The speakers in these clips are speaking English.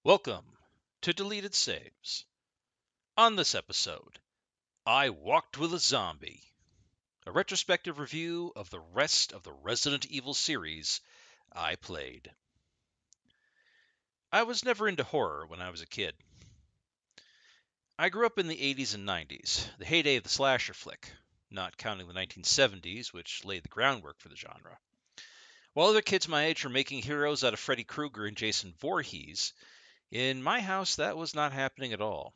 Welcome to Deleted Saves. On this episode, I Walked with a Zombie, a retrospective review of the rest of the Resident Evil series I played. I was never into horror when I was a kid. I grew up in the 80s and 90s, the heyday of the slasher flick, not counting the 1970s, which laid the groundwork for the genre. While other kids my age were making heroes out of Freddy Krueger and Jason Voorhees, in my house that was not happening at all.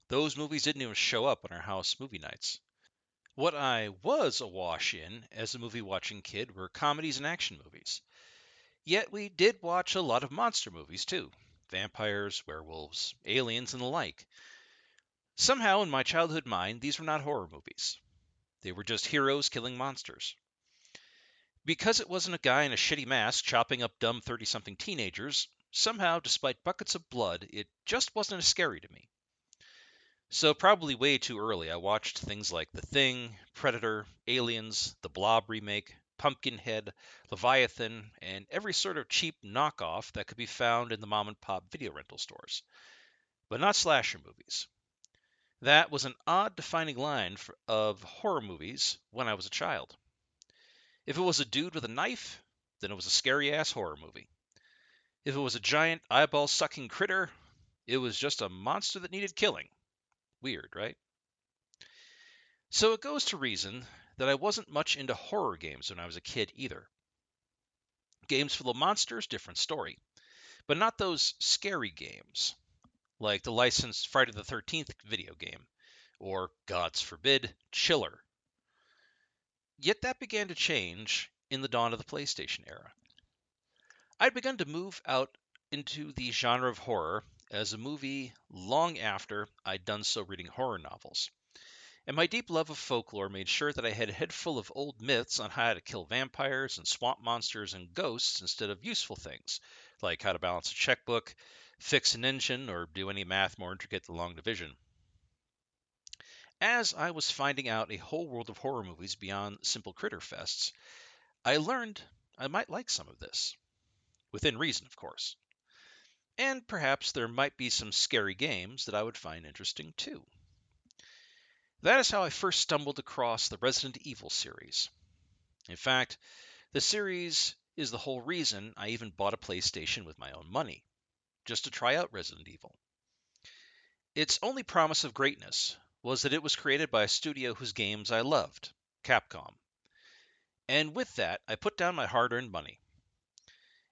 Those movies didn't even show up on our house movie nights. What I was awash in as a movie watching kid were comedies and action movies. Yet we did watch a lot of monster movies too: vampires, werewolves, aliens, and the like. Somehow, in my childhood mind, these were not horror movies. They were just heroes killing monsters. Because it wasn't a guy in a shitty mask chopping up dumb 30 something teenagers, somehow, despite buckets of blood, it just wasn't as scary to me. So, probably way too early, I watched things like The Thing, Predator, Aliens, the Blob remake, Pumpkinhead, Leviathan, and every sort of cheap knockoff that could be found in the mom and pop video rental stores. But not slasher movies. That was an odd defining line of horror movies when I was a child. If it was a dude with a knife, then it was a scary ass horror movie. If it was a giant eyeball sucking critter, it was just a monster that needed killing. Weird, right? So it goes to reason that I wasn't much into horror games when I was a kid either. Games full of monsters, different story. But not those scary games, like the licensed Friday the 13th video game, or, God's forbid, Chiller. Yet that began to change in the dawn of the PlayStation era. I'd begun to move out into the genre of horror as a movie long after I'd done so reading horror novels. And my deep love of folklore made sure that I had a head full of old myths on how to kill vampires and swamp monsters and ghosts instead of useful things, like how to balance a checkbook, fix an engine, or do any math more intricate than long division. As I was finding out a whole world of horror movies beyond simple critter fests, I learned I might like some of this. Within reason, of course. And perhaps there might be some scary games that I would find interesting too. That is how I first stumbled across the Resident Evil series. In fact, the series is the whole reason I even bought a PlayStation with my own money, just to try out Resident Evil. Its only promise of greatness was that it was created by a studio whose games I loved, Capcom. And with that, I put down my hard-earned money.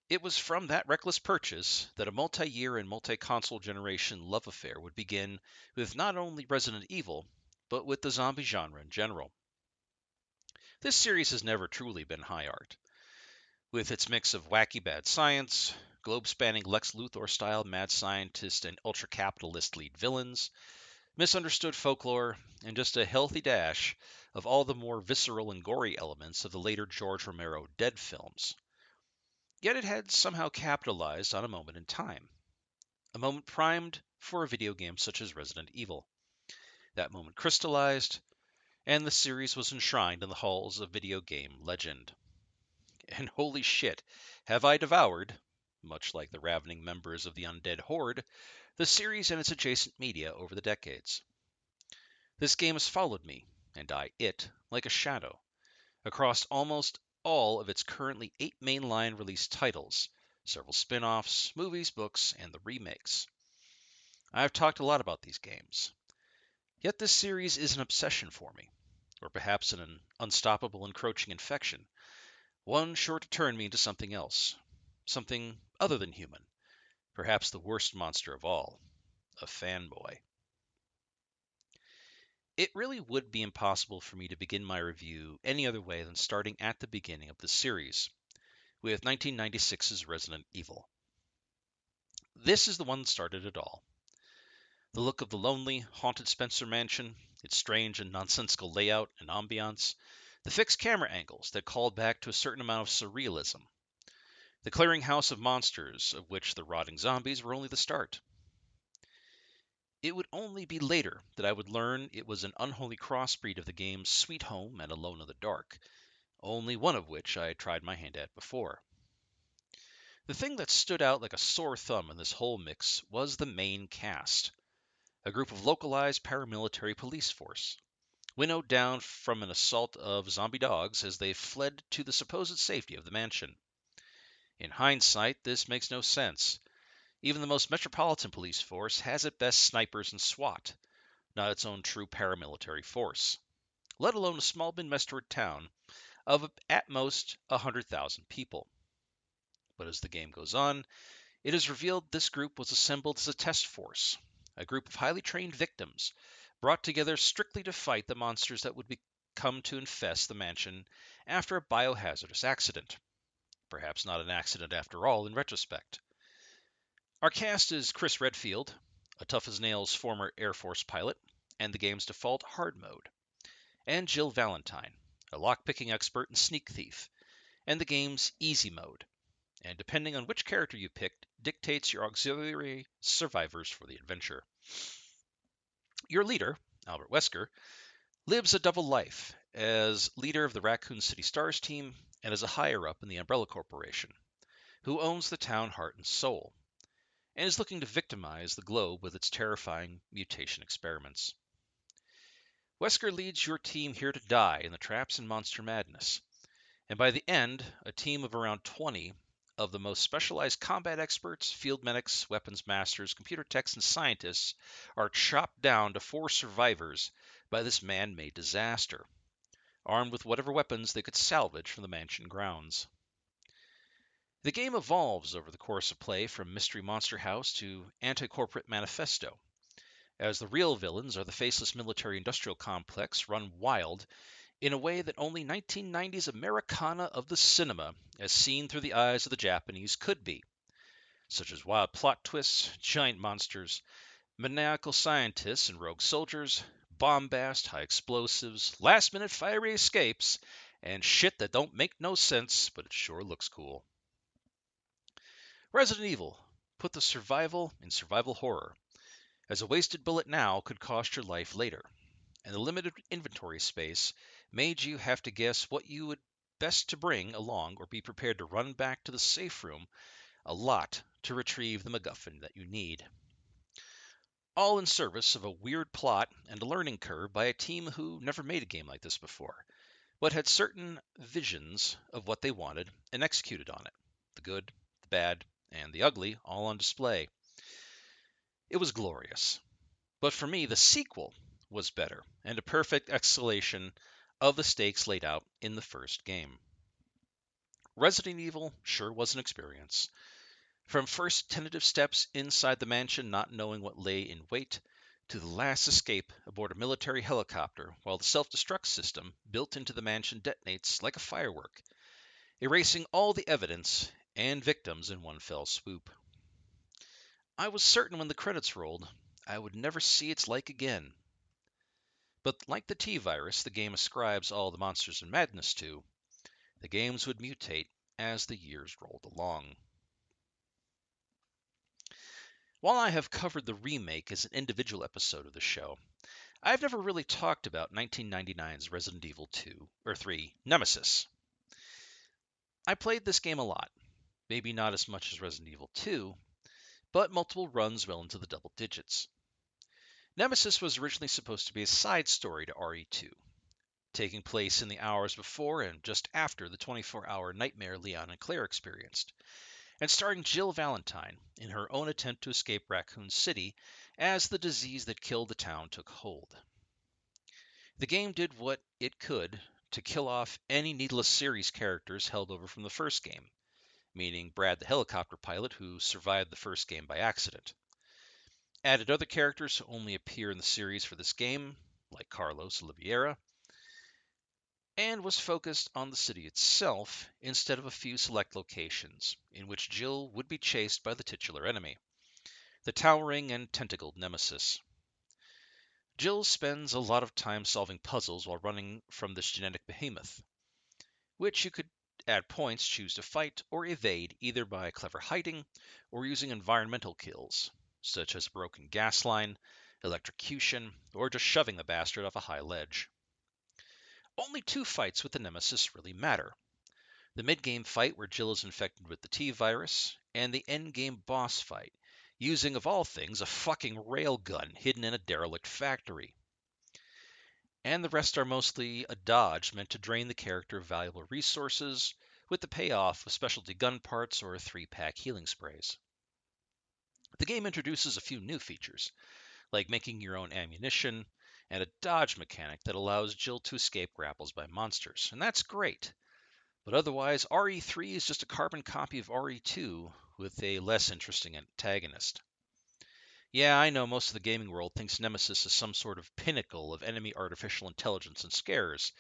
It was from that reckless purchase that a multi-year and multi-console generation love affair would begin with not only Resident Evil, but with the zombie genre in general. This series has never truly been high art. With its mix of wacky bad science, globe-spanning Lex Luthor-style mad scientist and ultra-capitalist lead villains, misunderstood folklore, and just a healthy dash of all the more visceral and gory elements of the later George Romero Dead films. Yet it had somehow capitalized on a moment in time. A moment primed for a video game such as Resident Evil. That moment crystallized, and the series was enshrined in the halls of video game legend. And holy shit, have I devoured, much like the ravening members of the undead horde, the series and its adjacent media over the decades. This game has followed me, and I it, like a shadow, across almost all of its currently 8 mainline release titles, several spin-offs, movies, books, and the remakes. I've talked a lot about these games. Yet this series is an obsession for me, or perhaps an unstoppable encroaching infection, one sure to turn me into something else, something other than human, perhaps the worst monster of all, a fanboy. It really would be impossible for me to begin my review any other way than starting at the beginning of the series, with 1996's Resident Evil. This is the one that started it all. The look of the lonely, haunted Spencer mansion, its strange and nonsensical layout and ambiance, the fixed camera angles that called back to a certain amount of surrealism, the clearinghouse of monsters of which the rotting zombies were only the start. It would only be later that I would learn it was an unholy crossbreed of the games Sweet Home and Alone in the Dark, only one of which I had tried my hand at before. The thing that stood out like a sore thumb in this whole mix was the main cast, a group of localized paramilitary police force, winnowed down from an assault of zombie dogs as they fled to the supposed safety of the mansion. In hindsight, this makes no sense. Even the most metropolitan police force has at best snipers and SWAT, not its own true paramilitary force, let alone a small Midwestern town of at most 100,000 people. But as the game goes on, it is revealed this group was assembled as a test force, a group of highly trained victims brought together strictly to fight the monsters that would come to infest the mansion after a biohazardous accident. Perhaps not an accident after all in retrospect. Our cast is Chris Redfield, a tough as nails former Air Force pilot, and the game's default hard mode, and Jill Valentine, a lockpicking expert and sneak thief, and the game's easy mode, and depending on which character you picked, dictates your auxiliary survivors for the adventure. Your leader, Albert Wesker, lives a double life as leader of the Raccoon City Stars team and as a higher up in the Umbrella Corporation, who owns the town heart and soul, and is looking to victimize the globe with its terrifying mutation experiments. Wesker leads your team here to die in the traps and monster madness, and by the end, a team of around 20 of the most specialized combat experts, field medics, weapons masters, computer techs, and scientists are chopped down to 4 survivors by this man-made disaster, armed with whatever weapons they could salvage from the mansion grounds. The game evolves over the course of play from Mystery Monster House to Anti-Corporate Manifesto, as the real villains are the faceless military-industrial complex run wild in a way that only 1990s Americana of the cinema, as seen through the eyes of the Japanese, could be, such as wild plot twists, giant monsters, maniacal scientists and rogue soldiers, bombast, high explosives, last-minute fiery escapes, and shit that don't make no sense, but it sure looks cool. Resident Evil put the survival in survival horror, as a wasted bullet now could cost your life later, and the limited inventory space made you have to guess what you would best to bring along or be prepared to run back to the safe room a lot to retrieve the MacGuffin that you need. All in service of a weird plot and a learning curve by a team who never made a game like this before, but had certain visions of what they wanted and executed on it. The good, the bad, and the ugly all on display. It was glorious. But for me, the sequel was better and a perfect escalation of the stakes laid out in the first game. Resident Evil sure was an experience. From first tentative steps inside the mansion, not knowing what lay in wait, to the last escape aboard a military helicopter while the self-destruct system built into the mansion detonates like a firework, erasing all the evidence and victims in one fell swoop. I was certain when the credits rolled, I would never see its like again. But like the T-virus the game ascribes all the monsters and madness to, the games would mutate as the years rolled along. While I have covered the remake as an individual episode of the show, I've never really talked about 1999's Resident Evil 2 or 3 Nemesis. I played this game a lot, maybe not as much as Resident Evil 2, but multiple runs well into the double digits. Nemesis was originally supposed to be a side story to RE2, taking place in the hours before and just after the 24-hour nightmare Leon and Claire experienced, and starring Jill Valentine in her own attempt to escape Raccoon City as the disease that killed the town took hold. The game did what it could to kill off any needless series characters held over from the first game, meaning Brad the helicopter pilot who survived the first game by accident. Added other characters who only appear in the series for this game, like Carlos Oliveira, and was focused on the city itself instead of a few select locations, in which Jill would be chased by the titular enemy, the towering and tentacled Nemesis. Jill spends a lot of time solving puzzles while running from this genetic behemoth, which you could at points choose to fight or evade either by clever hiding or using environmental kills, such as a broken gas line, electrocution, or just shoving the bastard off a high ledge. Only 2 fights with the Nemesis really matter. The mid-game fight where Jill is infected with the T-virus, and the endgame boss fight, using, of all things, a fucking railgun hidden in a derelict factory. And the rest are mostly a dodge meant to drain the character of valuable resources, with the payoff of specialty gun parts or 3-pack healing sprays. The game introduces a few new features, like making your own ammunition, and a dodge mechanic that allows Jill to escape grapples by monsters, and that's great. But otherwise, RE3 is just a carbon copy of RE2 with a less interesting antagonist. Yeah, I know most of the gaming world thinks Nemesis is some sort of pinnacle of enemy artificial intelligence and scares,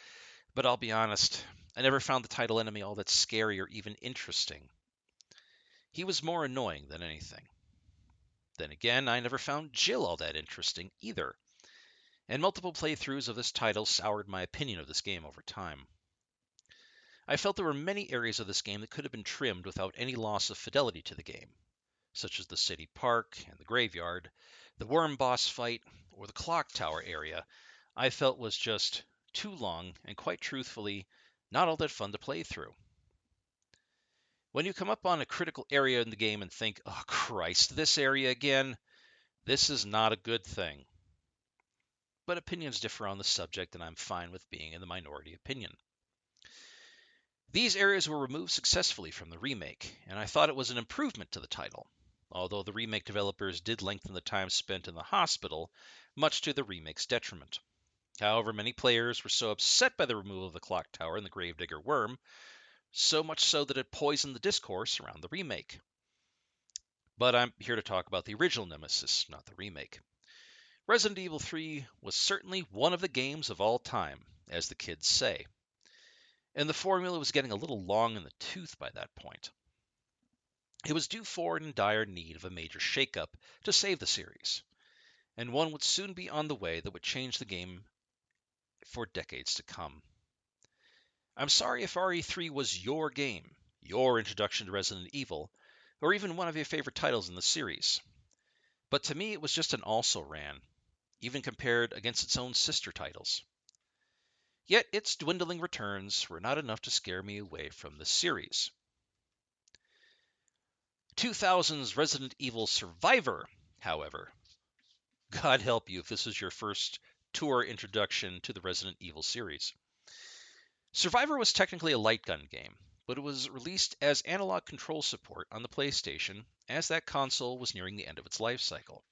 but I'll be honest, I never found the title enemy all that scary or even interesting. He was more annoying than anything. Then again, I never found Jill all that interesting either, and multiple playthroughs of this title soured my opinion of this game over time. I felt there were many areas of this game that could have been trimmed without any loss of fidelity to the game, such as the city park and the graveyard, the worm boss fight, or the clock tower area. I felt was just too long and, quite truthfully, not all that fun to play through. When you come up on a critical area in the game and think, oh Christ, this area again, this is not a good thing. But opinions differ on the subject, and I'm fine with being in the minority opinion. These areas were removed successfully from the remake, and I thought it was an improvement to the title, although the remake developers did lengthen the time spent in the hospital, much to the remake's detriment. However, many players were so upset by the removal of the clock tower and the gravedigger worm, so much so that it poisoned the discourse around the remake. But I'm here to talk about the original Nemesis, not the remake. Resident Evil 3 was certainly one of the games of all time, as the kids say. And the formula was getting a little long in the tooth by that point. It was due for and in dire need of a major shakeup to save the series, and one would soon be on the way that would change the game for decades to come. I'm sorry if RE3 was your game, your introduction to Resident Evil, or even one of your favorite titles in the series. But to me, it was just an also-ran, even compared against its own sister titles. Yet its dwindling returns were not enough to scare me away from the series. 2000's Resident Evil Survivor, however. God help you if this is your first tour introduction to the Resident Evil series. Survivor was technically a light gun game, but it was released as analog control support on the PlayStation, as that console was nearing the end of its life cycle.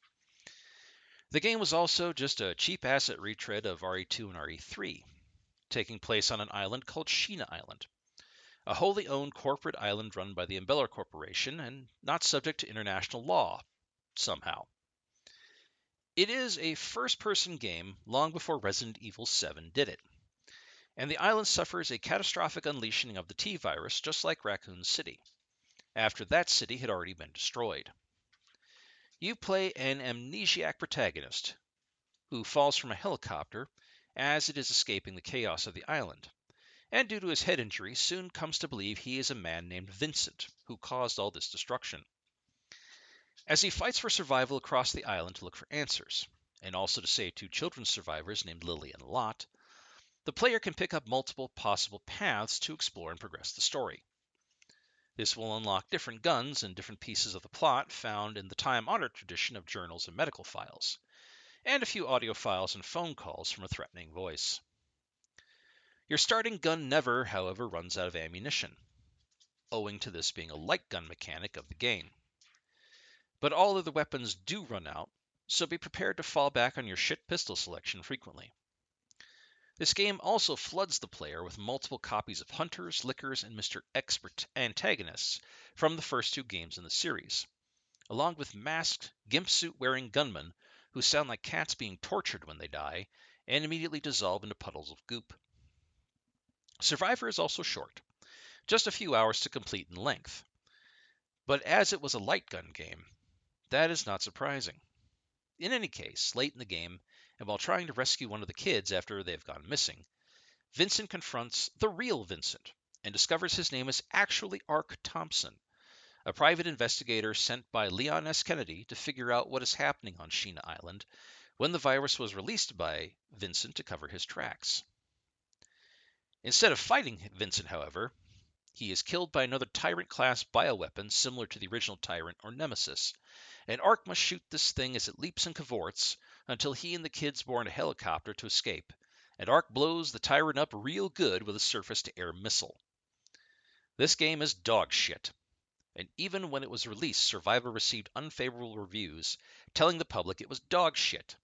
The game was also just a cheap asset retread of RE2 and RE3, taking place on an island called Sheena Island, a wholly owned corporate island run by the Umbrella Corporation and not subject to international law, somehow. It is a first-person game long before Resident Evil 7 did it, and the island suffers a catastrophic unleashing of the T-virus just like Raccoon City, after that city had already been destroyed. You play an amnesiac protagonist who falls from a helicopter as it is escaping the chaos of the island, and due to his head injury soon comes to believe he is a man named Vincent, who caused all this destruction. As he fights for survival across the island to look for answers, and also to save two children's survivors named Lily and Lot, the player can pick up multiple possible paths to explore and progress the story. This will unlock different guns and different pieces of the plot found in the time-honored tradition of journals and medical files, and a few audio files and phone calls from a threatening voice. Your starting gun never, however, runs out of ammunition, owing to this being a light gun mechanic of the game. But all of the weapons do run out, so be prepared to fall back on your shit pistol selection frequently. This game also floods the player with multiple copies of Hunters, Lickers, and Mr. Expert antagonists from the first two games in the series, along with masked, gimp suit-wearing gunmen who sound like cats being tortured when they die and immediately dissolve into puddles of goop. Survivor is also short, just a few hours to complete in length. But as it was a light gun game, that is not surprising. In any case, late in the game, and while trying to rescue one of the kids after they have gone missing, Vincent confronts the real Vincent and discovers his name is actually Ark Thompson, a private investigator sent by Leon S. Kennedy to figure out what is happening on Sheena Island when the virus was released by Vincent to cover his tracks. Instead of fighting Vincent, however, He is killed by another Tyrant-class bioweapon similar to the original Tyrant or Nemesis, and Ark must shoot this thing as it leaps and cavorts until he and the kids board a helicopter to escape, and Ark blows the Tyrant up real good with a surface-to-air missile. This game is dog shit, and even when it was released, Survivor received unfavorable reviews, telling the public it was dog shit.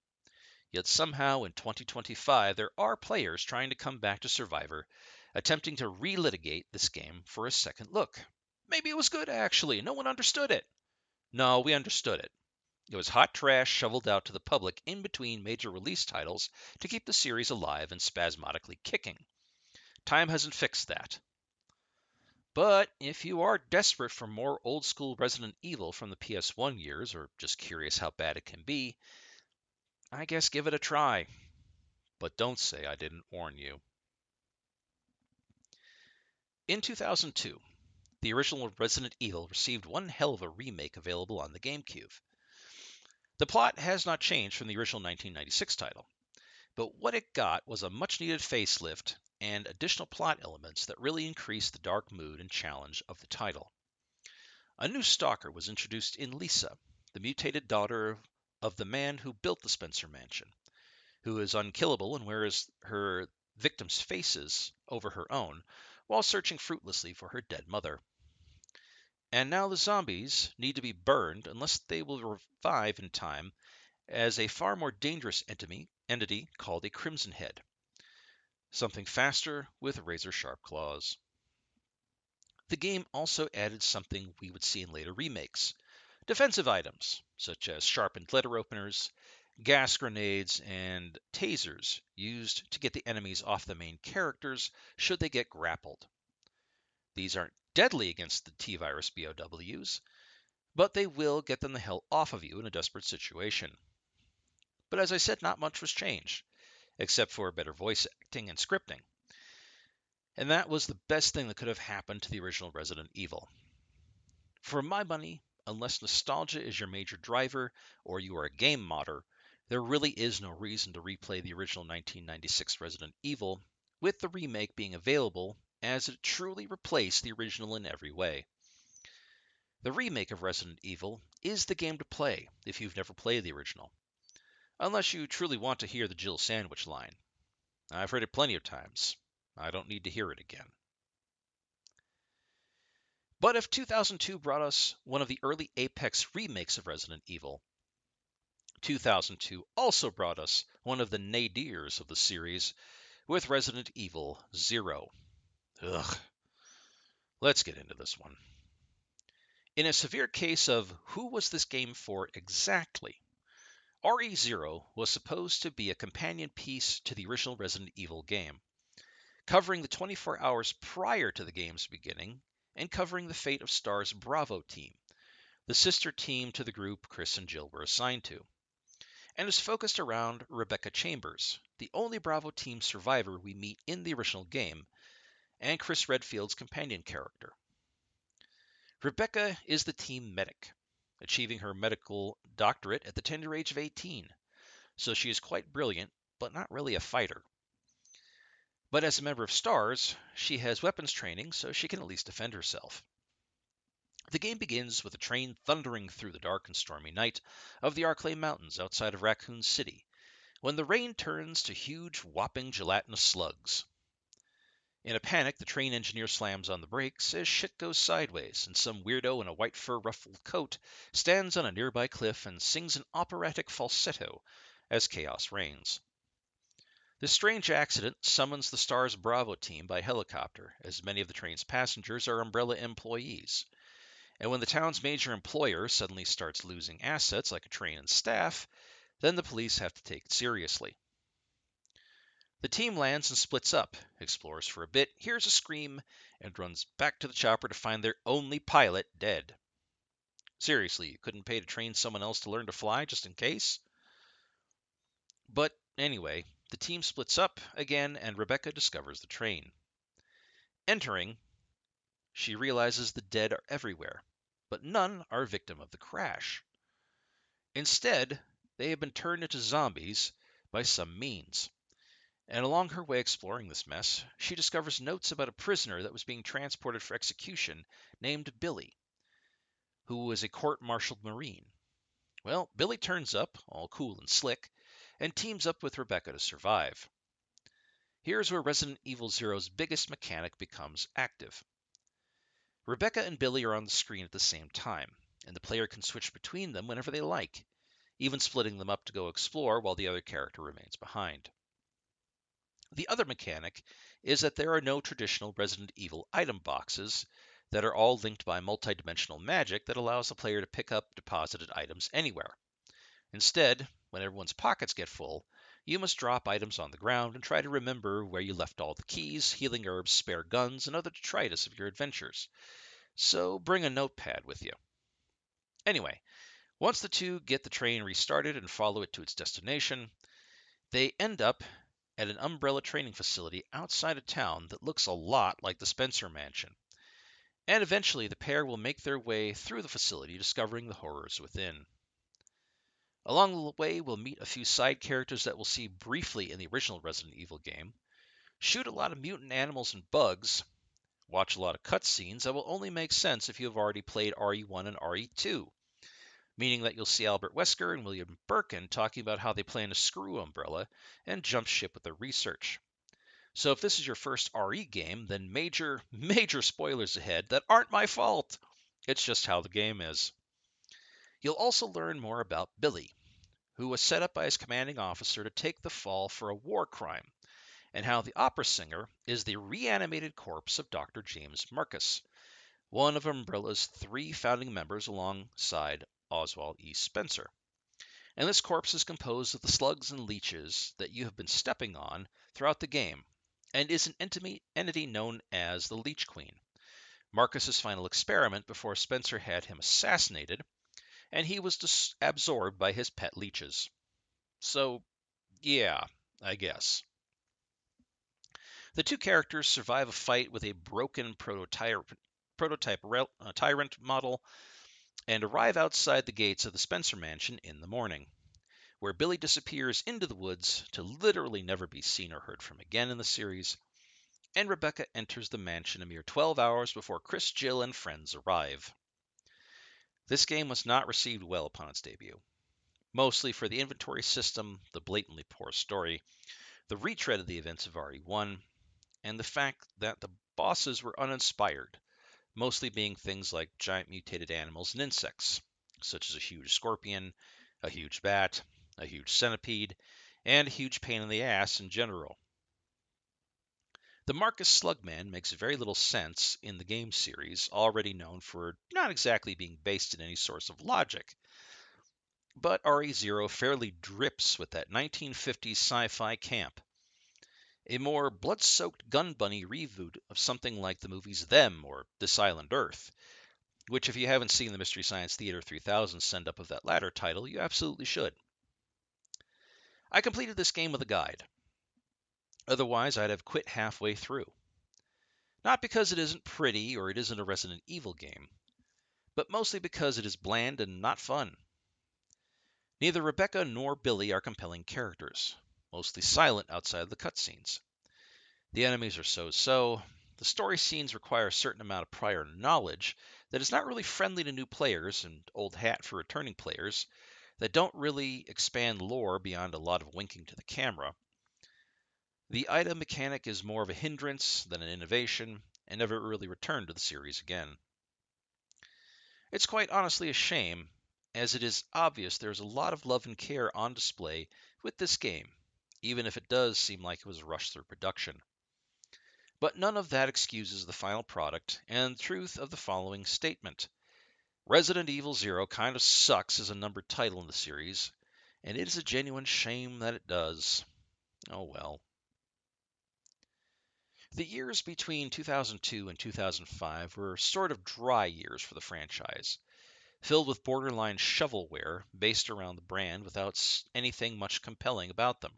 Yet somehow in 2025, there are players trying to come back to Survivor, attempting to relitigate this game for a second look. Maybe it was good, actually. No one understood it. No, we understood it. It was hot trash shoveled out to the public in between major release titles to keep the series alive and spasmodically kicking. Time hasn't fixed that. But if you are desperate for more old school Resident Evil from the PS1 years, or just curious how bad it can be, I guess give it a try. But don't say I didn't warn you. In 2002, the original Resident Evil received one hell of a remake available on the GameCube. The plot has not changed from the original 1996 title, but what it got was a much needed facelift and additional plot elements that really increased the dark mood and challenge of the title. A new stalker was introduced in Lisa, the mutated daughter of the man who built the Spencer Mansion, who is unkillable and wears her victims' faces over her own while searching fruitlessly for her dead mother. And now the zombies need to be burned unless they will revive in time as a far more dangerous entity called a Crimson Head. Something faster with razor-sharp claws. The game also added something we would see in later remakes. Defensive items, such as sharpened letter openers, gas grenades, and tasers used to get the enemies off the main characters should they get grappled. These aren't deadly against the T-Virus BOWs, but they will get them the hell off of you in a desperate situation. But as I said, not much was changed, except for better voice acting and scripting. And that was the best thing that could have happened to the original Resident Evil. For my money, unless nostalgia is your major driver or you are a game modder, there really is no reason to replay the original 1996 Resident Evil, with the remake being available as it truly replaced the original in every way. The remake of Resident Evil is the game to play if you've never played the original, unless you truly want to hear the Jill Sandwich line. I've heard it plenty of times. I don't need to hear it again. But if 2002 brought us one of the early Apex remakes of Resident Evil, 2002 also brought us one of the nadirs of the series with Resident Evil 0. Ugh. Let's get into this one. In a severe case of who was this game for exactly, RE0 was supposed to be a companion piece to the original Resident Evil game, covering the 24 hours prior to the game's beginning and covering the fate of STAR's Bravo team, the sister team to the group Chris and Jill were assigned to, and is focused around Rebecca Chambers, the only Bravo team survivor we meet in the original game, and Chris Redfield's companion character. Rebecca is the team medic, achieving her medical doctorate at the tender age of 18, so she is quite brilliant, but not really a fighter. But as a member of STARS, she has weapons training, so she can at least defend herself. The game begins with a train thundering through the dark and stormy night of the Arklay Mountains outside of Raccoon City, when the rain turns to huge, whopping gelatinous slugs. In a panic, the train engineer slams on the brakes as shit goes sideways, and some weirdo in a white fur ruffled coat stands on a nearby cliff and sings an operatic falsetto as chaos reigns. This strange accident summons the STARS Bravo team by helicopter, as many of the train's passengers are Umbrella employees. And when the town's major employer suddenly starts losing assets like a train and staff, then the police have to take it seriously. The team lands and splits up, explores for a bit, hears a scream, and runs back to the chopper to find their only pilot dead. Seriously, you couldn't pay to train someone else to learn to fly just in case? But anyway, the team splits up again and Rebecca discovers the train. Entering, she realizes the dead are everywhere, but none are a victim of the crash. Instead, they have been turned into zombies by some means, And along her way exploring this mess, she discovers notes about a prisoner that was being transported for execution named Billy, who was a court-martialed Marine. Well, Billy turns up, all cool and slick, and teams up with Rebecca to survive. Here's where Resident Evil Zero's biggest mechanic becomes active. Rebecca and Billy are on the screen at the same time, and the player can switch between them whenever they like, even splitting them up to go explore while the other character remains behind. The other mechanic is that there are no traditional Resident Evil item boxes that are all linked by multidimensional magic that allows the player to pick up deposited items anywhere. Instead, when everyone's pockets get full, you must drop items on the ground and try to remember where you left all the keys, healing herbs, spare guns, and other detritus of your adventures. So bring a notepad with you. Anyway, once the two get the train restarted and follow it to its destination, they end up at an Umbrella training facility outside of town that looks a lot like the Spencer Mansion. And eventually, the pair will make their way through the facility, discovering the horrors within. Along the way, we'll meet a few side characters that we'll see briefly in the original Resident Evil game, shoot a lot of mutant animals and bugs, watch a lot of cutscenes that will only make sense if you have already played RE1 and RE2, meaning that you'll see Albert Wesker and William Birkin talking about how they plan to screw Umbrella and jump ship with their research. So if this is your first RE game, then major spoilers ahead that aren't my fault. It's just how the game is. You'll also learn more about Billy, who was set up by his commanding officer to take the fall for a war crime, and how the opera singer is the reanimated corpse of Dr. James Marcus, one of Umbrella's 3 founding members alongside Oswald E. Spencer. And this corpse is composed of the slugs and leeches that you have been stepping on throughout the game, and is an entity known as the Leech Queen, Marcus's final experiment before Spencer had him assassinated, and he was absorbed by his pet leeches. So, yeah, I guess. The two characters survive a fight with a broken prototype tyrant model and arrive outside the gates of the Spencer Mansion in the morning, where Billy disappears into the woods to literally never be seen or heard from again in the series, and Rebecca enters the mansion a mere 12 hours before Chris, Jill, and friends arrive. This game was not received well upon its debut, mostly for the inventory system, the blatantly poor story, the retread of the events of RE1, and the fact that the bosses were uninspired, mostly being things like giant mutated animals and insects, such as a huge scorpion, a huge bat, a huge centipede, and a huge pain in the ass in general. The Marcus Slugman makes very little sense in the game series, already known for not exactly being based in any source of logic. But RE0 fairly drips with that 1950s sci-fi camp. A more blood-soaked gun bunny reboot of something like the movies Them or This Island Earth, which if you haven't seen the Mystery Science Theater 3000 send-up of that latter title, you absolutely should. I completed this game with a guide. Otherwise, I'd have quit halfway through. Not because it isn't pretty or it isn't a Resident Evil game, but mostly because it is bland and not fun. Neither Rebecca nor Billy are compelling characters, mostly silent outside of the cutscenes. The enemies are so-so, the story scenes require a certain amount of prior knowledge that is not really friendly to new players and old hat for returning players, that don't really expand lore beyond a lot of winking to the camera. The item mechanic is more of a hindrance than an innovation, and never really returned to the series again. It's quite honestly a shame, as it is obvious there's a lot of love and care on display with this game, even if it does seem like it was rushed through production. But none of that excuses the final product and the truth of the following statement. Resident Evil Zero kind of sucks as a numbered title in the series, and it is a genuine shame that it does. Oh well. The years between 2002 and 2005 were sort of dry years for the franchise, filled with borderline shovelware based around the brand without anything much compelling about them.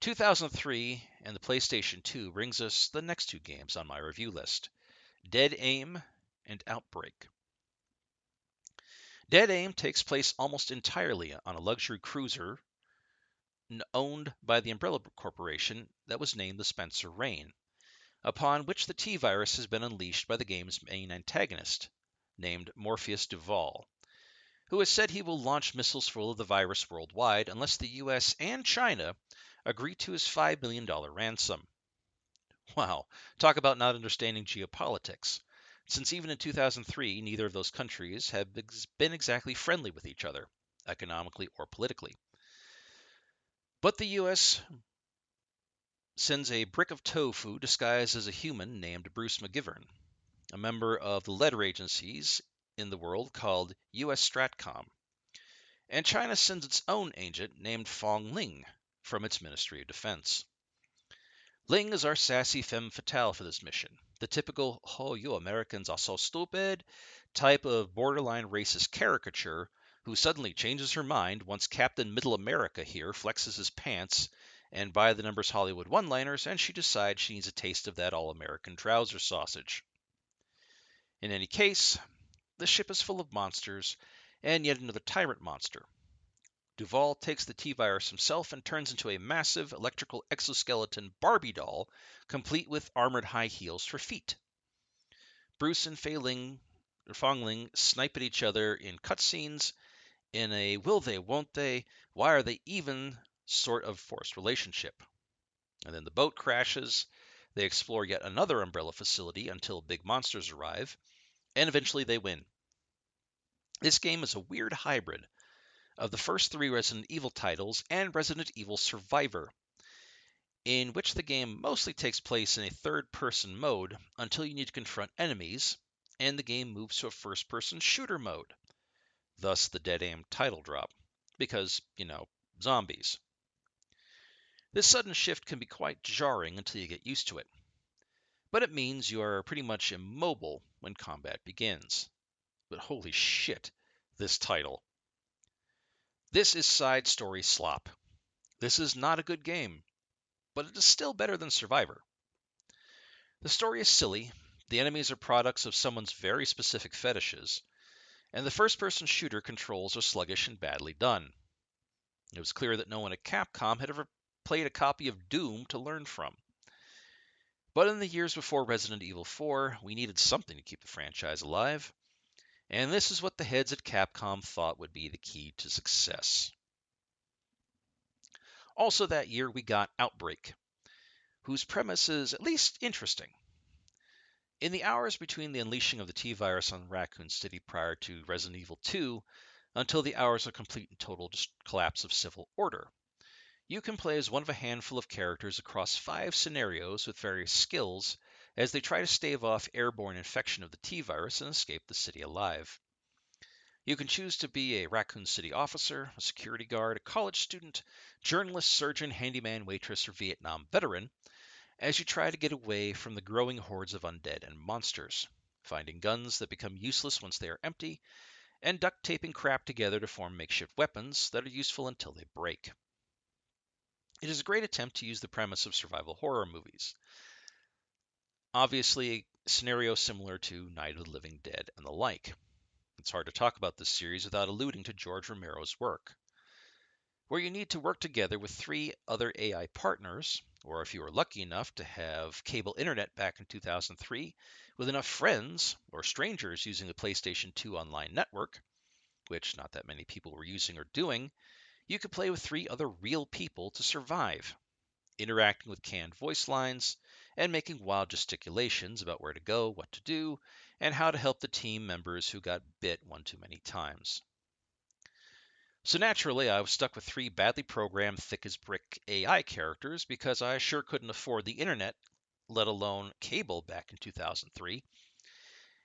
2003 and the PlayStation 2 brings us the next 2 games on my review list, Dead Aim and Outbreak. Dead Aim takes place almost entirely on a luxury cruiser owned by the umbrella corporation that was named the Spencer Rain, upon which the T virus has been unleashed by the game's main antagonist, named Morpheus Duval, who has said he will launch missiles full of the virus worldwide unless the US and China agree to his $5 million ransom. Wow, talk about not understanding geopolitics, since even in 2003, neither of those countries have been exactly friendly with each other, economically or politically. But the US sends a brick of tofu disguised as a human named Bruce McGivern, a member of the letter agencies in the world called US Stratcom. And China sends its own agent named Fong Ling from its Ministry of Defense. Ling is our sassy femme fatale for this mission, the typical, oh, you Americans are so stupid type of borderline racist caricature who suddenly changes her mind once Captain Middle America here flexes his pants and by the numbers Hollywood one-liners, and she decides she needs a taste of that all-American trouser sausage. In any case, the ship is full of monsters, and yet another tyrant monster. Duval takes the T-virus himself and turns into a massive electrical exoskeleton Barbie doll, complete with armored high heels for feet. Bruce and Fong Ling snipe at each other in cutscenes in a will they, won't they, why are they even sort of forced relationship. And then the boat crashes. They explore yet another Umbrella facility until big monsters arrive, and eventually they win. This game is a weird hybrid of the first three Resident Evil titles and Resident Evil Survivor, in which the game mostly takes place in a third-person mode until you need to confront enemies, and the game moves to a first-person shooter mode. Thus the Dead Aim title drop, because, zombies. This sudden shift can be quite jarring until you get used to it, but it means you are pretty much immobile when combat begins. But holy shit, this title. This is side story slop. This is not a good game, but it is still better than Survivor. The story is silly, the enemies are products of someone's very specific fetishes, and the first-person shooter controls are sluggish and badly done. It was clear that no one at Capcom had ever played a copy of Doom to learn from. But in the years before Resident Evil 4, we needed something to keep the franchise alive, and this is what the heads at Capcom thought would be the key to success. Also that year we got Outbreak, whose premise is at least interesting. In the hours between the unleashing of the T-virus on Raccoon City prior to Resident Evil 2, until the hours of complete and total collapse of civil order, you can play as one of a handful of characters across 5 scenarios with various skills as they try to stave off airborne infection of the T-virus and escape the city alive. You can choose to be a Raccoon City officer, a security guard, a college student, journalist, surgeon, handyman, waitress, or Vietnam veteran, as you try to get away from the growing hordes of undead and monsters, finding guns that become useless once they are empty, and duct taping crap together to form makeshift weapons that are useful until they break. It is a great attempt to use the premise of survival horror movies. Obviously, a scenario similar to Night of the Living Dead and the like. It's hard to talk about this series without alluding to George Romero's work, where you need to work together with 3 other AI partners, or if you were lucky enough to have cable internet back in 2003, with enough friends or strangers using the PlayStation 2 online network, which not that many people were using or doing, you could play with 3 other real people to survive, interacting with canned voice lines, and making wild gesticulations about where to go, what to do, and how to help the team members who got bit one too many times. So naturally, I was stuck with 3 badly programmed, thick as brick AI characters because I sure couldn't afford the internet, let alone cable back in 2003.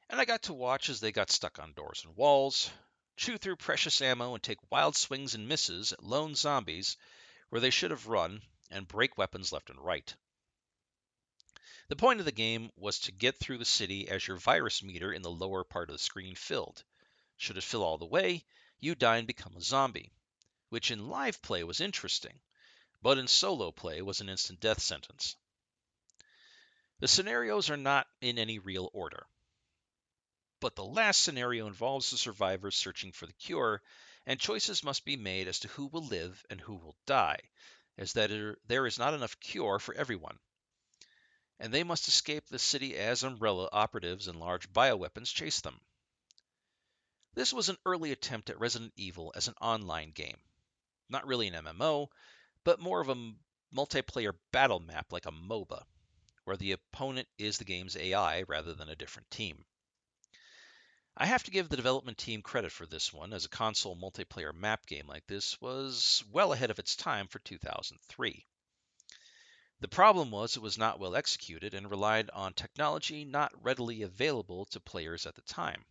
And I got to watch as they got stuck on doors and walls, chew through precious ammo and take wild swings and misses at lone zombies where they should have run, and break weapons left and right. The point of the game was to get through the city as your virus meter in the lower part of the screen filled. Should it fill all the way, you die and become a zombie, which in live play was interesting, but in solo play was an instant death sentence. The scenarios are not in any real order, but the last scenario involves the survivors searching for the cure, and choices must be made as to who will live and who will die, is that there is not enough cure for everyone, and they must escape the city as Umbrella operatives and large bioweapons chase them. This was an early attempt at Resident Evil as an online game. Not really an MMO, but more of a multiplayer battle map like a MOBA, where the opponent is the game's AI rather than a different team. I have to give the development team credit for this one, as a console multiplayer map game like this was well ahead of its time for 2003. The problem was it was not well executed and relied on technology not readily available to players at the time.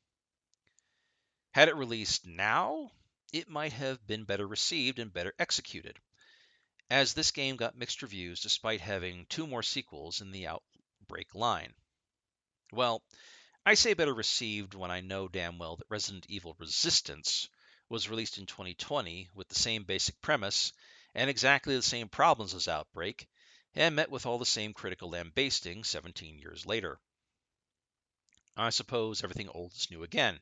Had it released now, it might have been better received and better executed, as this game got mixed reviews despite having 2 more sequels in the Outbreak line. Well, I say better received when I know damn well that Resident Evil Resistance was released in 2020 with the same basic premise and exactly the same problems as Outbreak, and met with all the same critical lambasting 17 years later. I suppose everything old is new again,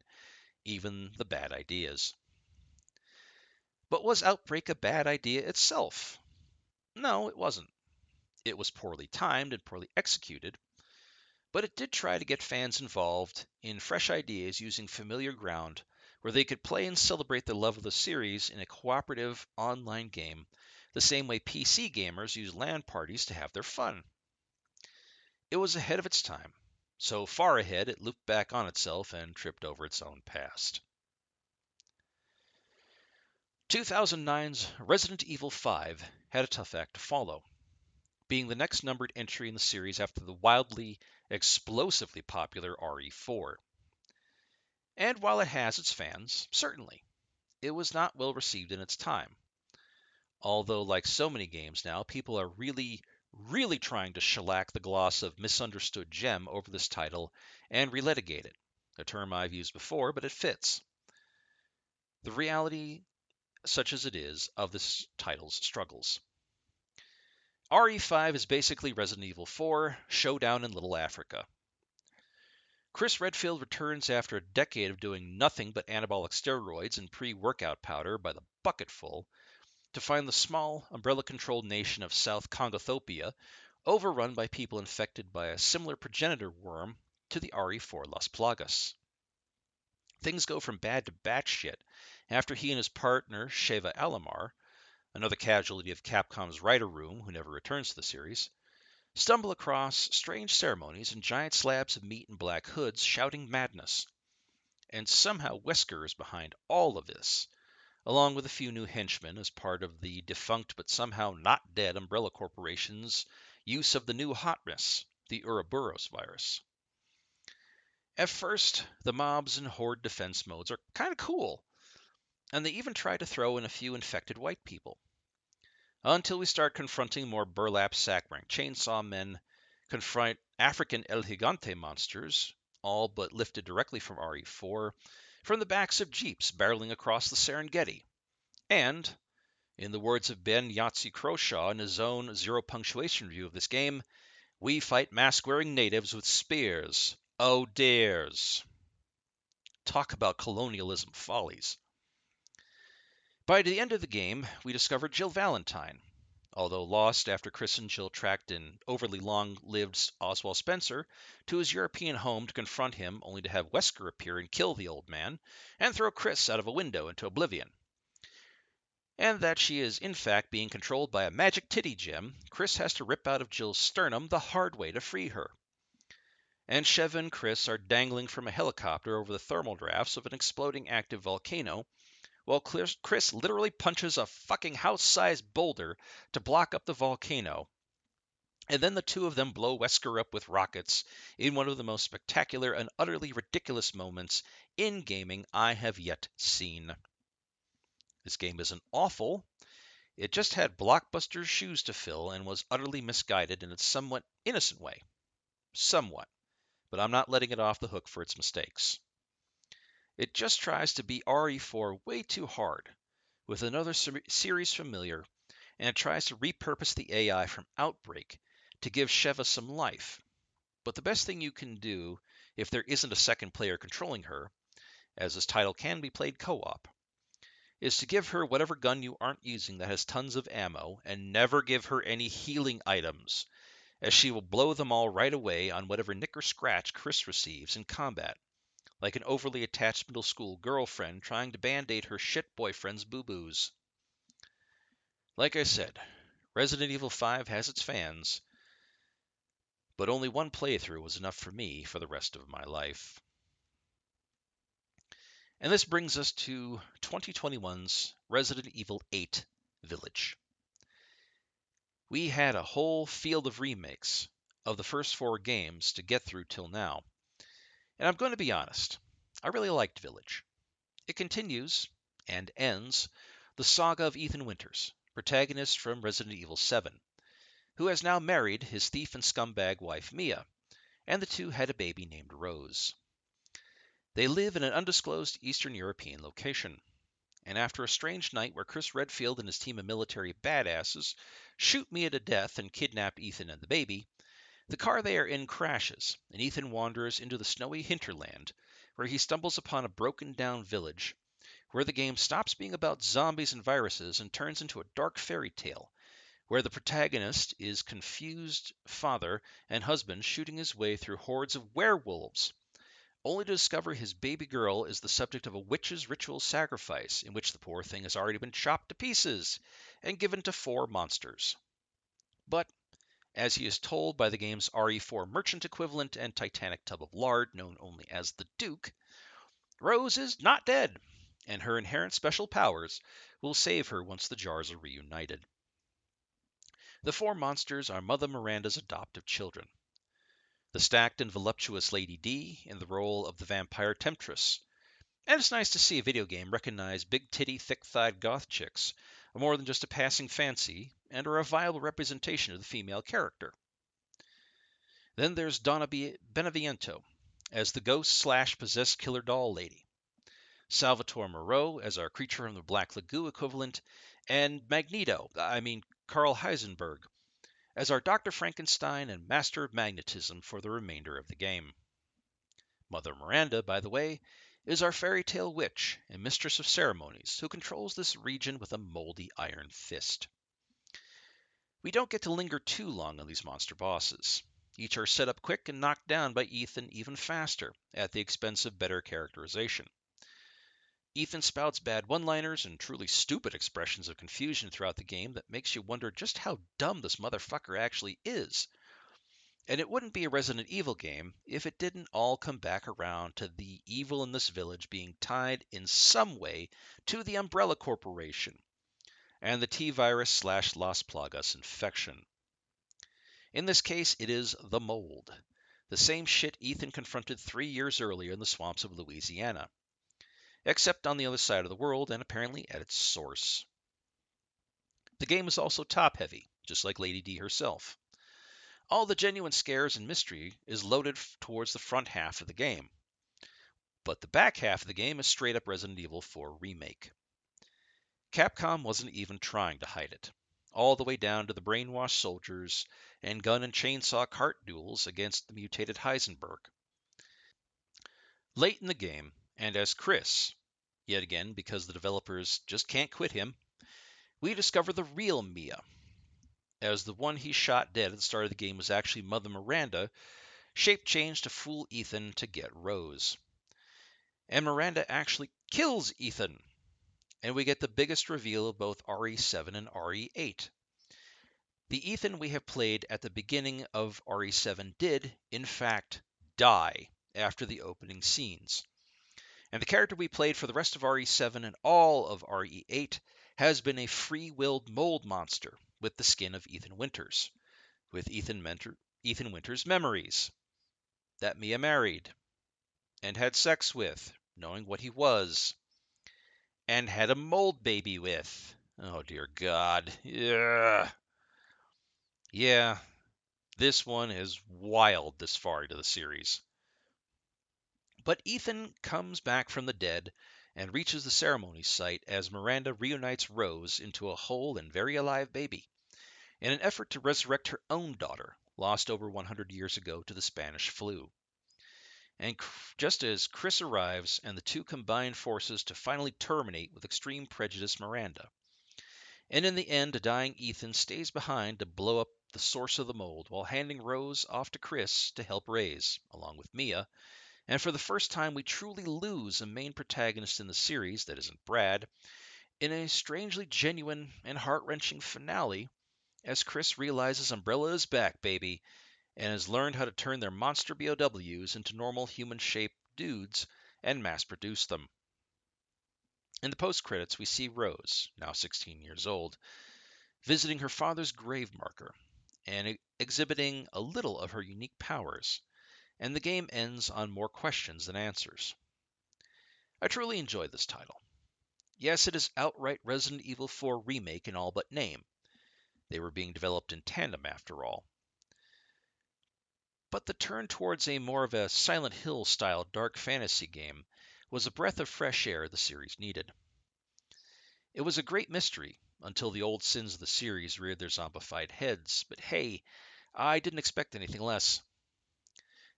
even the bad ideas. But was Outbreak a bad idea itself? No, it wasn't. It was poorly timed and poorly executed, but it did try to get fans involved in fresh ideas using familiar ground where they could play and celebrate the love of the series in a cooperative online game, the same way PC gamers use LAN parties to have their fun. It was ahead of its time, so far ahead it looped back on itself and tripped over its own past. 2009's Resident Evil 5 had a tough act to follow, being the next numbered entry in the series after the wildly, explosively popular RE4. And while it has its fans, certainly, it was not well received in its time. Although, like so many games now, people are really trying to shellac the gloss of misunderstood gem over this title and relitigate it, a term I've used before, but it fits. The reality, such as it is, of this title's struggles. RE5 is basically Resident Evil 4, Showdown in Little Africa. Chris Redfield returns after a decade of doing nothing but anabolic steroids and pre-workout powder by the bucketful to find the small, umbrella-controlled nation of South Congothopia overrun by people infected by a similar progenitor worm to the RE4 Las Plagas. Things go from bad to batshit after he and his partner, Sheva Alomar, another casualty of Capcom's writer room who never returns to the series, stumble across strange ceremonies and giant slabs of meat in black hoods shouting madness. And somehow Wesker is behind all of this, along with a few new henchmen as part of the defunct but somehow not dead Umbrella Corporation's use of the new hotness, the Ouroboros virus. At first, the mobs and horde defense modes are kind of cool, and they even try to throw in a few infected white people. Until we start confronting more burlap sack-wearing chainsaw men, confront African El Gigante monsters, all but lifted directly from RE4, from the backs of jeeps barreling across the Serengeti, and, in the words of Ben Yahtzee Croshaw in his own zero punctuation review of this game, we fight mask-wearing natives with spears. Oh dears. Talk about colonialism follies. By the end of the game, we discover Jill Valentine. Although lost after Chris and Jill tracked an overly long-lived Oswald Spencer to his European home to confront him, only to have Wesker appear and kill the old man, and throw Chris out of a window into oblivion. And that she is in fact being controlled by a magic titty gem, Chris has to rip out of Jill's sternum the hard way to free her. And Sheva and Chris are dangling from a helicopter over the thermal drafts of an exploding active volcano, while Chris literally punches a fucking house-sized boulder to block up the volcano. And then the two of them blow Wesker up with rockets in one of the most spectacular and utterly ridiculous moments in gaming I have yet seen. This game isn't awful. It just had blockbuster shoes to fill and was utterly misguided in its somewhat innocent way. Somewhat. But I'm not letting it off the hook for its mistakes. It just tries to be RE4 way too hard, with another series familiar, and it tries to repurpose the AI from Outbreak to give Sheva some life. But the best thing you can do, if there isn't a second player controlling her, as this title can be played co-op, is to give her whatever gun you aren't using that has tons of ammo, and never give her any healing items, as she will blow them all right away on whatever nick or scratch Chris receives in combat, like an overly attached middle school girlfriend trying to band-aid her shit boyfriend's boo-boos. Like I said, Resident Evil 5 has its fans, but only one playthrough was enough for me for the rest of my life. And this brings us to 2021's Resident Evil 8 Village. We had a whole field of remakes of the first 4 games to get through till now. And I'm going to be honest, I really liked Village. It continues, and ends, the saga of Ethan Winters, protagonist from Resident Evil 7, who has now married his thief and scumbag wife Mia, and the two had a baby named Rose. They live in an undisclosed Eastern European location. And after a strange night where Chris Redfield and his team of military badasses shoot Mia to death and kidnap Ethan and the baby, the car they are in crashes, and Ethan wanders into the snowy hinterland, where he stumbles upon a broken-down village, where the game stops being about zombies and viruses and turns into a dark fairy tale, where the protagonist is confused father and husband shooting his way through hordes of werewolves, only to discover his baby girl is the subject of a witch's ritual sacrifice in which the poor thing has already been chopped to pieces and given to 4 monsters. But, as he is told by the game's RE4 merchant equivalent and titanic tub of lard known only as the Duke, Rose is not dead, and her inherent special powers will save her once the jars are reunited. The 4 monsters are Mother Miranda's adoptive children. The stacked and voluptuous Lady D in the role of the vampire temptress. And it's nice to see a video game recognize big-titty, thick-thighed goth chicks are more than just a passing fancy and are a viable representation of the female character. Then there's Donna Beneviento as the ghost/possessed killer doll lady, Salvatore Moreau as our creature from the Black Lagoon equivalent, and Carl Heisenberg, as our Dr. Frankenstein and Master of Magnetism for the remainder of the game. Mother Miranda, by the way, is our fairy tale witch and mistress of ceremonies who controls this region with a moldy iron fist. We don't get to linger too long on these monster bosses. Each are set up quick and knocked down by Ethan even faster, at the expense of better characterization. Ethan spouts bad one-liners and truly stupid expressions of confusion throughout the game that makes you wonder just how dumb this motherfucker actually is. And it wouldn't be a Resident Evil game if it didn't all come back around to the evil in this village being tied in some way to the Umbrella Corporation and the T-virus/Las Plagas infection. In this case, it is the mold, the same shit Ethan confronted 3 years earlier in the swamps of Louisiana, except on the other side of the world and apparently at its source. The game is also top-heavy, just like Lady D herself. All the genuine scares and mystery is loaded towards the front half of the game, but the back half of the game is straight up Resident Evil 4 Remake. Capcom wasn't even trying to hide it, all the way down to the brainwashed soldiers and gun and chainsaw cart duels against the mutated Heisenberg. Late in the game, and as Chris, yet again because the developers just can't quit him, we discover the real Mia, as the one he shot dead at the start of the game was actually Mother Miranda, shape changed to fool Ethan to get Rose. And Miranda actually kills Ethan, and we get the biggest reveal of both RE7 and RE8. The Ethan we have played at the beginning of RE7 did, in fact, die after the opening scenes. And the character we played for the rest of RE7 and all of RE8 has been a free-willed mold monster with the skin of Ethan Winters, with Ethan Winters' memories, that Mia married, and had sex with, knowing what he was, and had a mold baby with. Oh, dear God. Yeah, this one is wild this far into the series. But Ethan comes back from the dead and reaches the ceremony site as Miranda reunites Rose into a whole and very alive baby in an effort to resurrect her own daughter, lost over 100 years ago to the Spanish flu. And just as Chris arrives and the two combine forces to finally terminate with extreme prejudice Miranda. And in the end, a dying Ethan stays behind to blow up the source of the mold while handing Rose off to Chris to help raise, along with Mia. And for the first time, we truly lose a main protagonist in the series that isn't Brad, in a strangely genuine and heart-wrenching finale as Chris realizes Umbrella is back, baby, and has learned how to turn their monster BOWs into normal human-shaped dudes and mass-produce them. In the post-credits, we see Rose, now 16 years old, visiting her father's grave marker and exhibiting a little of her unique powers, and the game ends on more questions than answers. I truly enjoyed this title. Yes, it is outright Resident Evil 4 remake in all but name. They were being developed in tandem after all. But the turn towards a more of a Silent Hill style dark fantasy game was a breath of fresh air the series needed. It was a great mystery until the old sins of the series reared their zombified heads, but hey, I didn't expect anything less.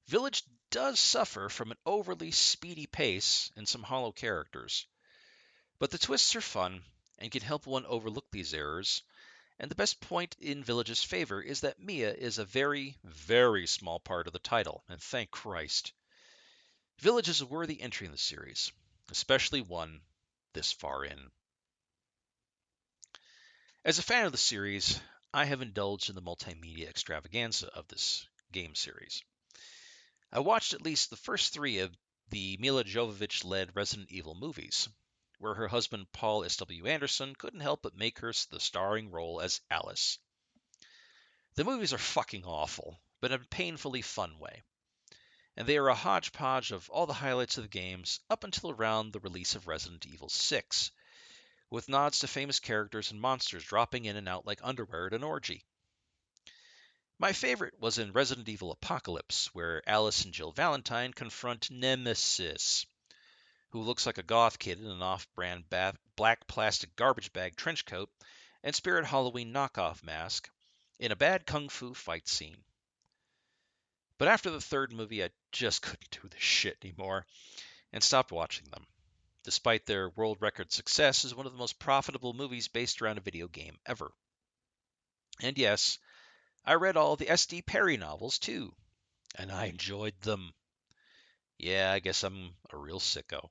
Village does suffer from an overly speedy pace and some hollow characters, but the twists are fun and can help one overlook these errors. And the best point in Village's favor is that Mia is a very, very small part of the title, and thank Christ. Village is a worthy entry in the series, especially one this far in. As a fan of the series, I have indulged in the multimedia extravaganza of this game series. I watched at least the first three of the Mila Jovovich-led Resident Evil movies, where her husband Paul S.W. Anderson couldn't help but make her the starring role as Alice. The movies are fucking awful, but in a painfully fun way, and they are a hodgepodge of all the highlights of the games up until around the release of Resident Evil 6, with nods to famous characters and monsters dropping in and out like underwear at an orgy. My favorite was in Resident Evil Apocalypse, where Alice and Jill Valentine confront Nemesis, who looks like a goth kid in an off-brand black plastic garbage bag trench coat and Spirit Halloween knockoff mask in a bad kung fu fight scene. But after the third movie, I just couldn't do this shit anymore and stopped watching them, despite their world record success as one of the most profitable movies based around a video game ever. And yes, I read all the S.D. Perry novels too, and I enjoyed them. Yeah, I guess I'm a real sicko.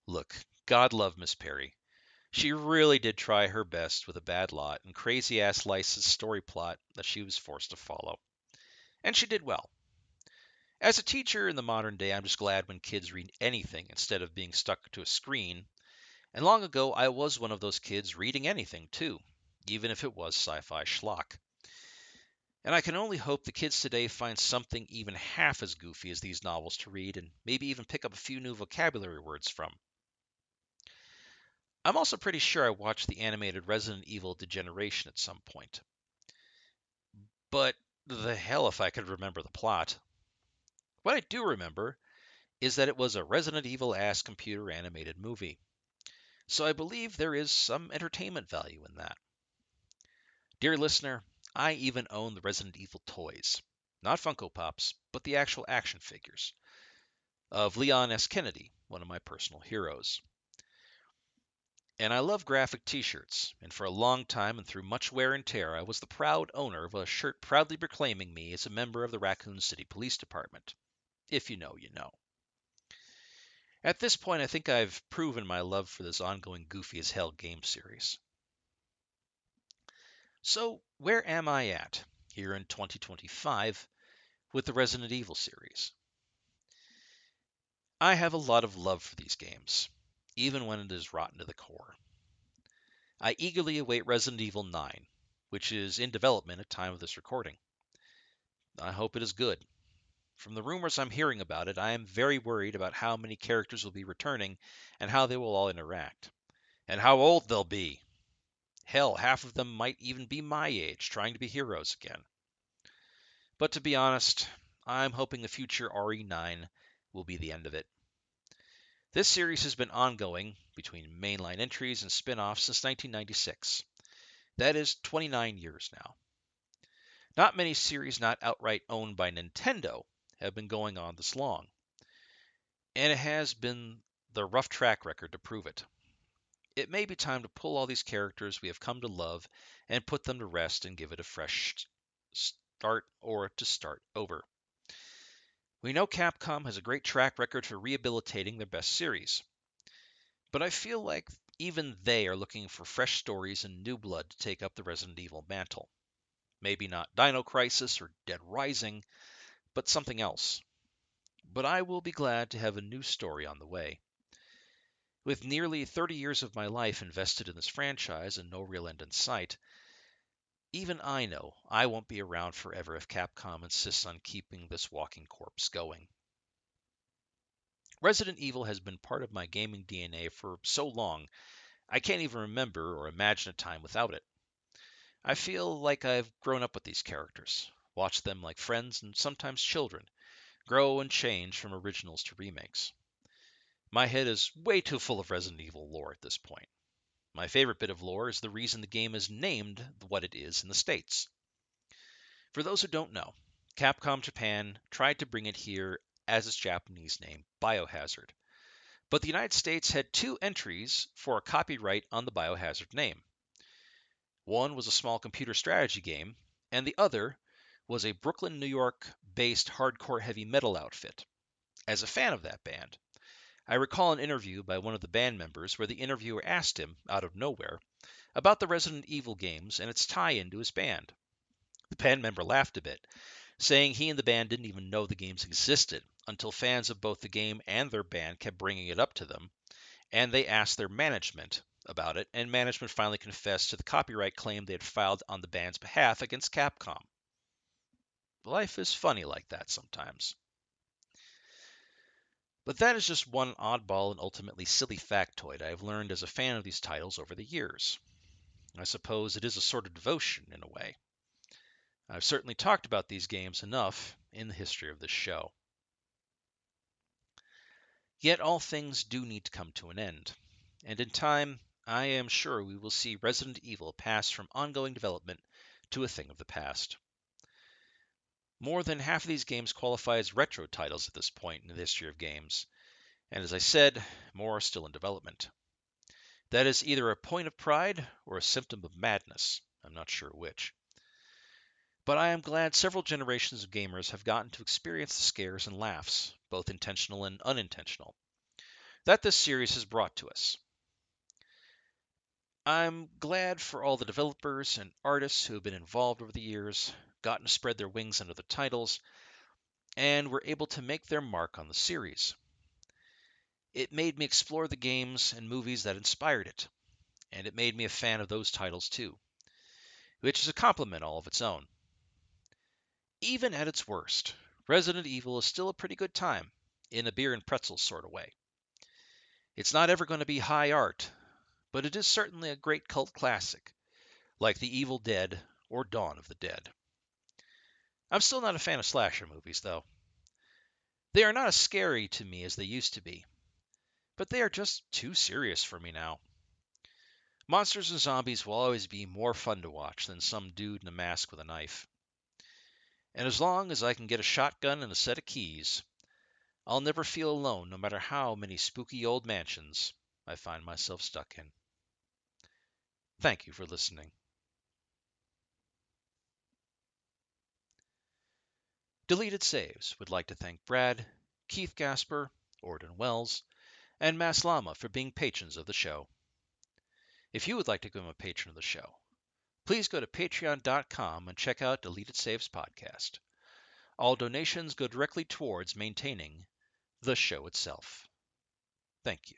Look, God love Miss Perry. She really did try her best with a bad lot and crazy-ass licensed story plot that she was forced to follow. And she did well. As a teacher in the modern day, I'm just glad when kids read anything instead of being stuck to a screen. And long ago, I was one of those kids reading anything, too, even if it was sci-fi schlock. And I can only hope the kids today find something even half as goofy as these novels to read and maybe even pick up a few new vocabulary words from. I'm also pretty sure I watched the animated Resident Evil Degeneration at some point. But the hell if I could remember the plot. What I do remember is that it was a Resident Evil-ass computer animated movie. So I believe there is some entertainment value in that. Dear listener, I even own the Resident Evil toys. Not Funko Pops, but the actual action figures of Leon S. Kennedy, one of my personal heroes. And I love graphic t-shirts, and for a long time and through much wear and tear, I was the proud owner of a shirt proudly proclaiming me as a member of the Raccoon City Police Department. If you know, you know. At this point, I think I've proven my love for this ongoing goofy as hell game series. So, where am I at here in 2025 with the Resident Evil series? I have a lot of love for these games, even when it is rotten to the core. I eagerly await Resident Evil 9, which is in development at time of this recording. I hope it is good. From the rumors I'm hearing about it, I am very worried about how many characters will be returning and how they will all interact. And how old they'll be. Hell, half of them might even be my age, trying to be heroes again. But to be honest, I'm hoping the future RE9 will be the end of it. This series has been ongoing, between mainline entries and spin-offs, since 1996. That is 29 years now. Not many series not outright owned by Nintendo have been going on this long, and it has been the rough track record to prove it. It may be time to pull all these characters we have come to love and put them to rest and give it a fresh start or to start over. We know Capcom has a great track record for rehabilitating their best series, but I feel like even they are looking for fresh stories and new blood to take up the Resident Evil mantle. Maybe not Dino Crisis or Dead Rising, but something else. But I will be glad to have a new story on the way. With nearly 30 years of my life invested in this franchise and no real end in sight, even I know I won't be around forever if Capcom insists on keeping this walking corpse going. Resident Evil has been part of my gaming DNA for so long, I can't even remember or imagine a time without it. I feel like I've grown up with these characters, watched them like friends and sometimes children, grow and change from originals to remakes. My head is way too full of Resident Evil lore at this point. My favorite bit of lore is the reason the game is named what it is in the States. For those who don't know, Capcom Japan tried to bring it here as its Japanese name, Biohazard. But the United States had two entries for a copyright on the Biohazard name. One was a small computer strategy game, and the other was a Brooklyn, New York based hardcore heavy metal outfit. As a fan of that band, I recall an interview by one of the band members where the interviewer asked him, out of nowhere, about the Resident Evil games and its tie in to his band. The band member laughed a bit, saying he and the band didn't even know the games existed until fans of both the game and their band kept bringing it up to them, and they asked their management about it, and management finally confessed to the copyright claim they had filed on the band's behalf against Capcom. Life is funny like that sometimes. But that is just one oddball and ultimately silly factoid I have learned as a fan of these titles over the years. I suppose it is a sort of devotion in a way. I've certainly talked about these games enough in the history of this show. Yet all things do need to come to an end, and in time, I am sure we will see Resident Evil pass from ongoing development to a thing of the past. More than half of these games qualify as retro titles at this point in the history of games, and as I said, more are still in development. That is either a point of pride or a symptom of madness. I'm not sure which. But I am glad several generations of gamers have gotten to experience the scares and laughs, both intentional and unintentional, that this series has brought to us. I'm glad for all the developers and artists who have been involved over the years, gotten to spread their wings under the titles, and were able to make their mark on the series. It made me explore the games and movies that inspired it, and it made me a fan of those titles too, which is a compliment all of its own. Even at its worst, Resident Evil is still a pretty good time, in a beer and pretzels sort of way. It's not ever going to be high art, but it is certainly a great cult classic, like The Evil Dead or Dawn of the Dead. I'm still not a fan of slasher movies, though. They are not as scary to me as they used to be, but they are just too serious for me now. Monsters and zombies will always be more fun to watch than some dude in a mask with a knife. And as long as I can get a shotgun and a set of keys, I'll never feel alone no matter how many spooky old mansions I find myself stuck in. Thank you for listening. Deleted Saves would like to thank Brad, Keith Gasper, Orden Wells, and Maslama for being patrons of the show. If you would like to become a patron of the show, please go to patreon.com and check out Deleted Saves Podcast. All donations go directly towards maintaining the show itself. Thank you.